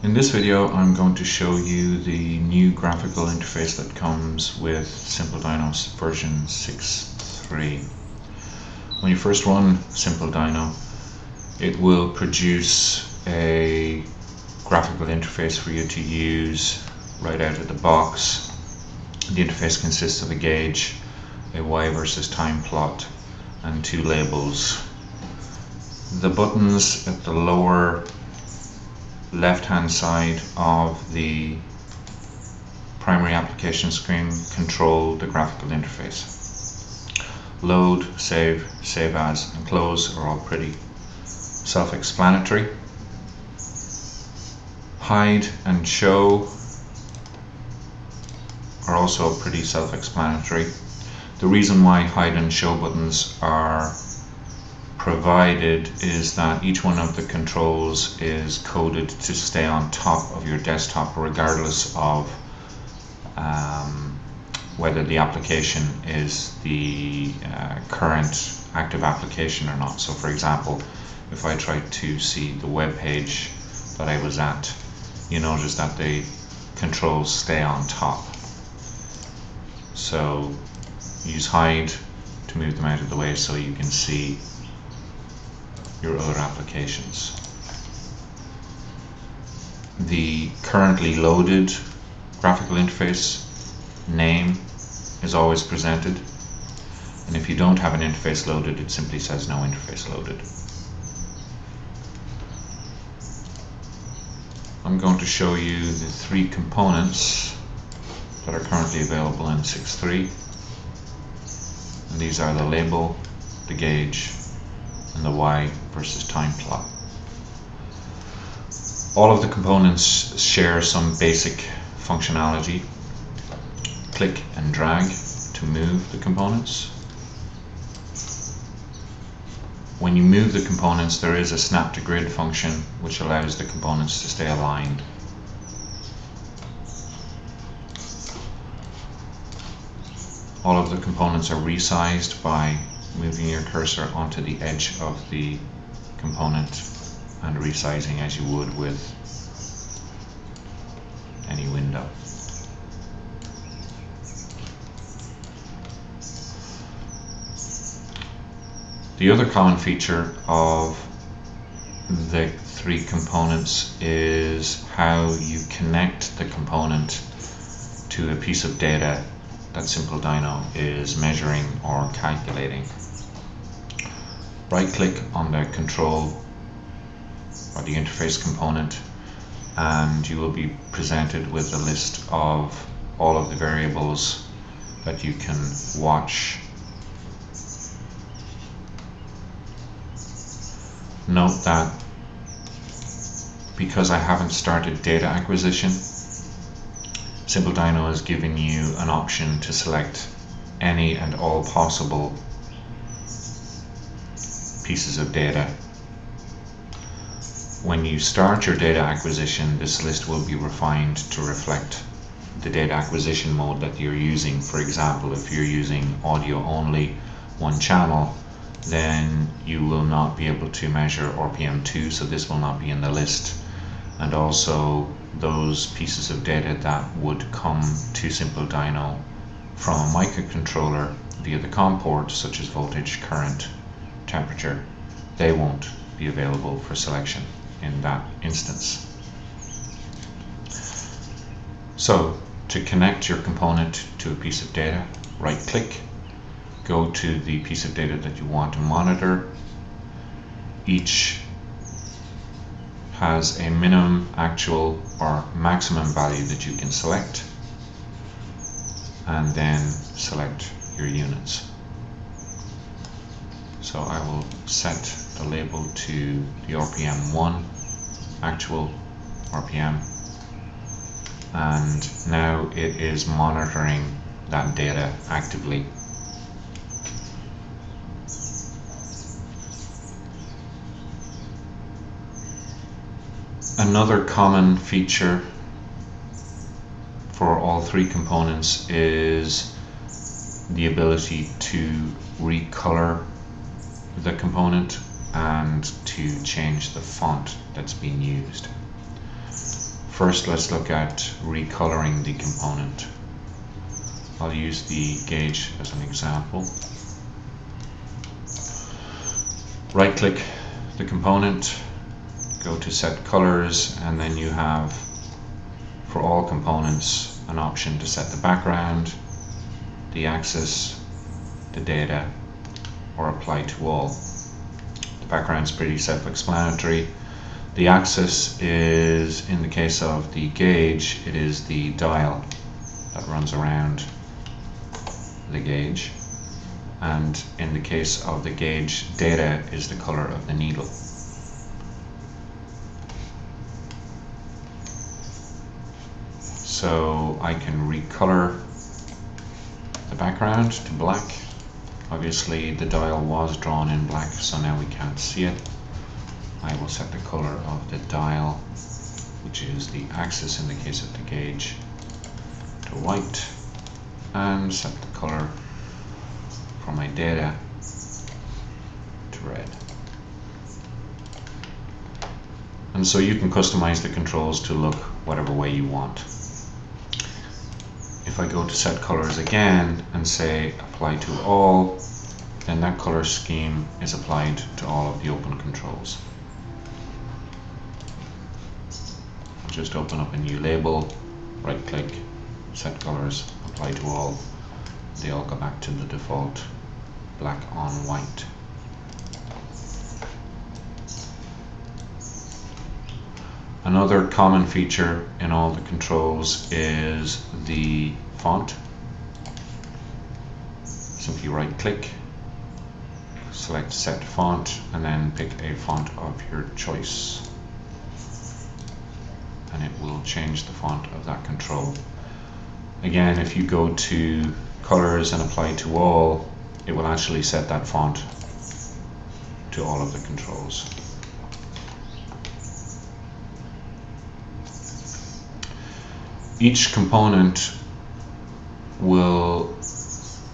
In this video I'm going to show you the new graphical interface that comes with SimpleDyno version 6.3. When you first run SimpleDyno, it will produce a graphical interface for you to use right out of the box. The interface consists of a gauge, a Y versus time plot, and two labels. The buttons at the lower left hand side of the primary application screen control the graphical interface. Load, save, save as, and close are all pretty self-explanatory. Hide and show are also pretty self-explanatory. The reason why hide and show buttons are provided is that each one of the controls is coded to stay on top of your desktop regardless of whether the application is the current active application or not. So for example, if I try to see the web page that I was at, you notice that the controls stay on top. So use hide to move them out of the way so you can see your other applications. The currently loaded graphical interface name is always presented, and if you don't have an interface loaded, it simply says no interface loaded. I'm going to show you the three components that are currently available in 6.3, and these are the label, the gauge, and the Y versus time plot. All of the components share some basic functionality. Click and drag to move the components. When you move the components, there is a snap to grid function which allows the components to stay aligned. All of the components are resized by moving your cursor onto the edge of the component and resizing as you would with any window. The other common feature of the three components is how you connect the component to a piece of data that SimpleDyno is measuring or calculating. Right click on the control or the interface component and you will be presented with a list of all of the variables that you can watch. Note that because I haven't started data acquisition, SimpleDyno is giving you an option to select any and all possible pieces of data. When you start your data acquisition, this list will be refined to reflect the data acquisition mode that you're using. For example, if you're using audio only, one channel, then you will not be able to measure RPM2, so this will not be in the list. And also those pieces of data that would come to SimpleDyno from a microcontroller via the COM port, such as voltage, current, temperature, they won't be available for selection in that instance. So to connect your component to a piece of data, right click, go to the piece of data that you want to monitor. Each has a minimum, actual, or maximum value that you can select, and then select your units. So I will set the label to the RPM 1, actual RPM, and now it is monitoring that data actively. Another common feature for all three components is the ability to recolor the component and to change the font that's being used. First, let's look at recoloring the component. I'll use the gauge as an example. Right click the component, go to set colors, and then you have for all components an option to set the background, the axis, the data, or apply to all. The background is pretty self-explanatory. The axis is, in the case of the gauge, it is the dial that runs around the gauge, and in the case of the gauge, data is the color of the needle. So I can recolor the background to black. Obviously the dial was drawn in black, so now we can't see it. I will set the color of the dial, which is the axis in the case of the gauge, to white, and set the color for my data to red. And so you can customize the controls to look whatever way you want. If I go to set colors again and say apply to all, then that color scheme is applied to all of the open controls. I'll just open up a new label, right click, set colors, apply to all. They all go back to the default black on white. Another common feature in all the controls is the font. Simply right click, select set font, and then pick a font of your choice, and it will change the font of that control. Again, if you go to colors and apply to all, it will actually set that font to all of the controls. Each component will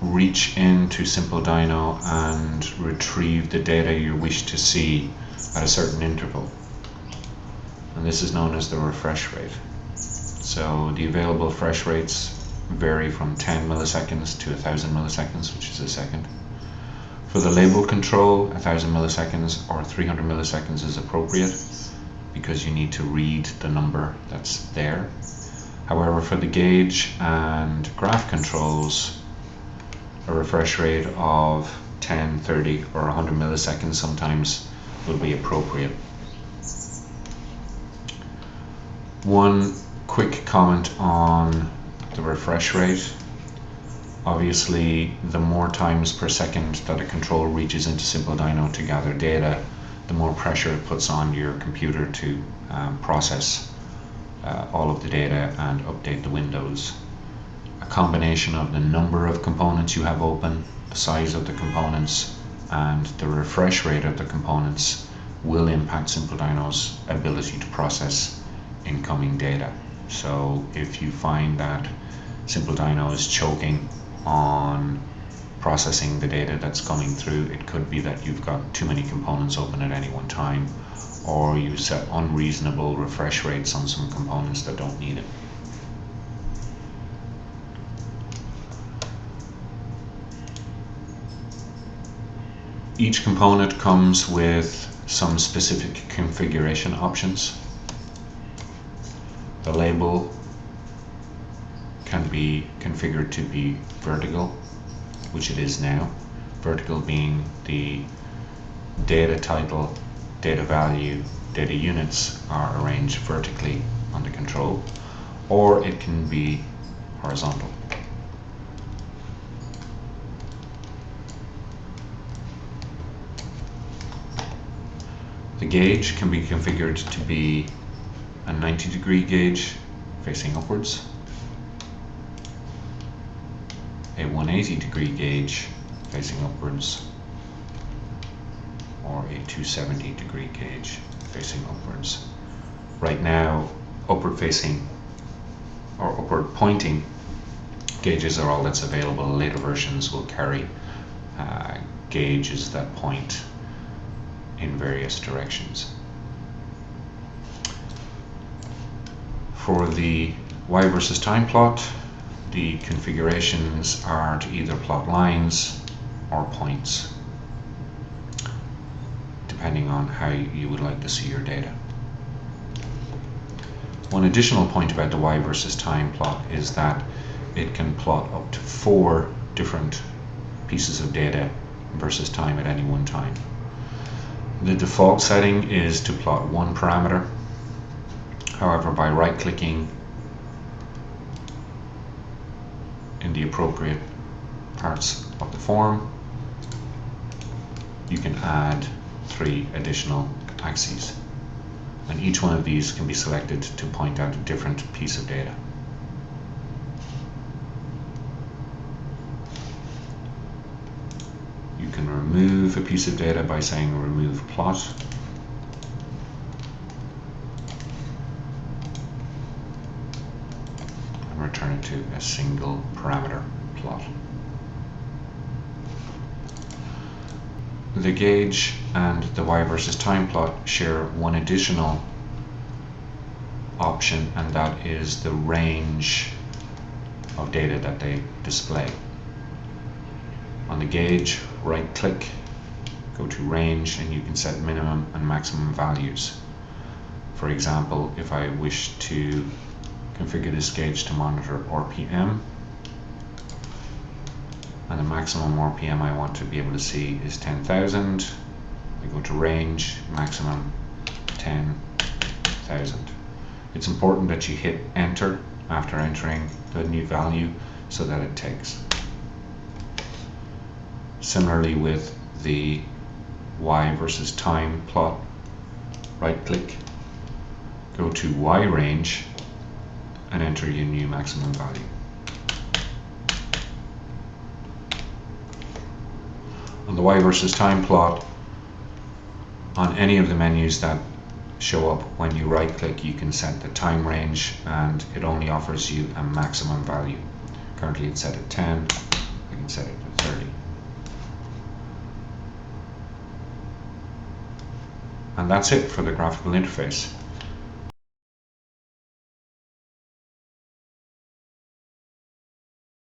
reach into SimpleDyno and retrieve the data you wish to see at a certain interval, and this is known as the refresh rate. So the available refresh rates vary from 10 milliseconds to 1000 milliseconds, which is a second. For the label control, 1000 milliseconds or 300 milliseconds is appropriate because you need to read the number that's there. However, for the gauge and graph controls, a refresh rate of 10, 30 or 100 milliseconds sometimes will be appropriate. One quick comment on the refresh rate. Obviously, the more times per second that a control reaches into SimpleDyno to gather data, the more pressure it puts on your computer to process all of the data and update the windows. A combination of the number of components you have open, the size of the components, and the refresh rate of the components will impact SimpleDyno's ability to process incoming data. So if you find that SimpleDyno is choking on processing the data that's coming through, it could be that you've got too many components open at any one time, or you set unreasonable refresh rates on some components that don't need it. Each component comes with some specific configuration options. The label can be configured to be vertical, which it is now. Vertical being the data title, data value, data units are arranged vertically on the control, or it can be horizontal. The gauge can be configured to be a 90-degree gauge facing upwards, a 180-degree gauge facing upwards, or a 270-degree gauge facing upwards. Right now, upward facing or upward pointing gauges are all that's available. Later versions will carry gauges that point in various directions. For the y versus time plot, the configurations are to either plot lines or points, depending on how you would like to see your data. One additional point about the y versus time plot is that it can plot up to 4 different pieces of data versus time at any one time. The default setting is to plot one parameter. However, by right-clicking in the appropriate parts of the form, you can add 3 additional axes, and each one of these can be selected to point out a different piece of data. You can remove a piece of data by saying remove plot, and return it to a single parameter plot. The gauge and the y versus time plot share one additional option, and that is the range of data that they display. On the gauge, right click, go to range, and you can set minimum and maximum values. For example, if I wish to configure this gauge to monitor RPM, and the maximum RPM I want to be able to see is 10,000. I go to range, maximum 10,000. It's important that you hit enter after entering the new value so that it takes. Similarly with the y versus time plot, right click, go to y range and enter your new maximum value. On the y versus time plot, on any of the menus that show up when you right click, you can set the time range, and it only offers you a maximum value. Currently it's set at 10, I can set it to 30. And that's it for the graphical interface.